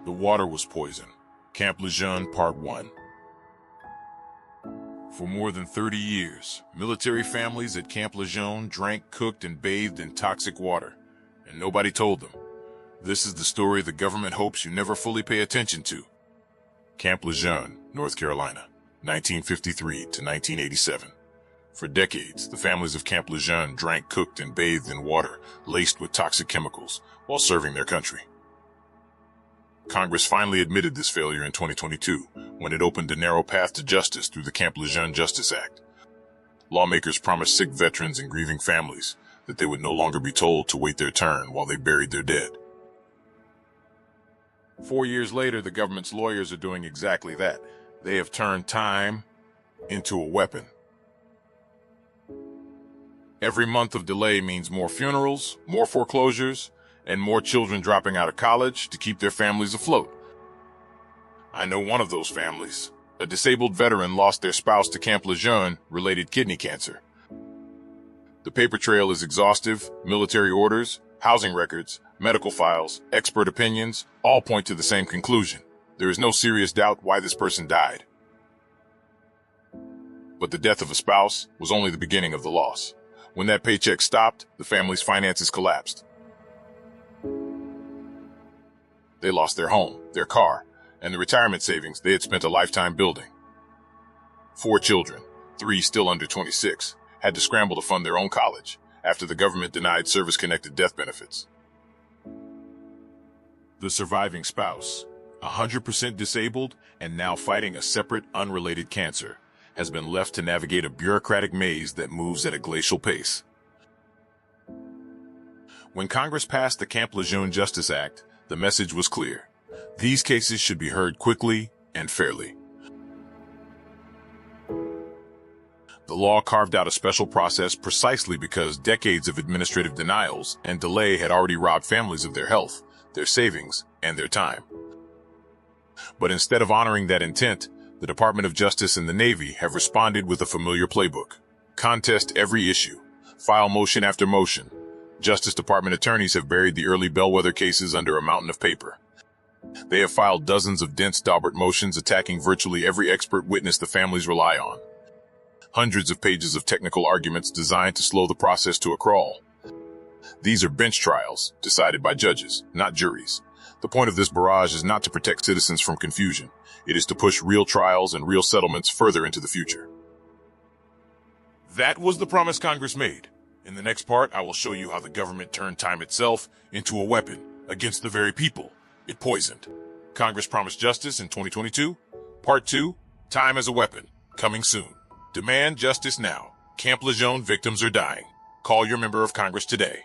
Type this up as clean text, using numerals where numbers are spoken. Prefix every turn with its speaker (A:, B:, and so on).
A: The water was poison. Camp Lejeune Part 1. For more than 30 years, military families at Camp Lejeune drank, cooked, and bathed in toxic water, and nobody told them. This is the story the government hopes you never fully pay attention to. Camp Lejeune, North Carolina, 1953 to 1987. For decades, the families of Camp Lejeune drank, cooked, and bathed in water laced with toxic chemicals while serving their country. Congress finally admitted this failure in 2022 when it opened a narrow path to justice through the Camp Lejeune Justice Act. Lawmakers promised sick veterans and grieving families that they would no longer be told to wait their turn while they buried their dead. 4 years later, the government's lawyers are doing exactly that. They have turned time into a weapon. Every month of delay means more funerals, more foreclosures, and more children dropping out of college to keep their families afloat. I know one of those families. A disabled veteran lost their spouse to Camp Lejeune-related kidney cancer. The paper trail is exhaustive. Military orders, housing records, medical files, expert opinions, all point to the same conclusion. There is no serious doubt why this person died. But the death of a spouse was only the beginning of the loss. When that paycheck stopped, the family's finances collapsed. They lost their home, their car, and the retirement savings they had spent a lifetime building. 4 children, 3 still under 26, had to scramble to fund their own college after the government denied service-connected death benefits. The surviving spouse, 100% disabled and now fighting a separate, unrelated cancer, has been left to navigate a bureaucratic maze that moves at a glacial pace. When Congress passed the Camp Lejeune Justice Act, the message was clear. These cases should be heard quickly and fairly. The law carved out a special process precisely because decades of administrative denials and delay had already robbed families of their health, their savings, and their time. But instead of honoring that intent, the Department of Justice and the Navy have responded with a familiar playbook. Contest every issue. File motion after motion. Justice Department attorneys have buried the early bellwether cases under a mountain of paper. They have filed dozens of dense Daubert motions attacking virtually every expert witness the families rely on. Hundreds of pages of technical arguments designed to slow the process to a crawl. These are bench trials, decided by judges, not juries. The point of this barrage is not to protect citizens from confusion. It is to push real trials and real settlements further into the future. That was the promise Congress made. In the next part, I will show you how the government turned time itself into a weapon against the very people it poisoned. Congress promised justice in 2022. Part 2, Time as a Weapon, coming soon. Demand justice now. Camp Lejeune victims are dying. Call your member of Congress today.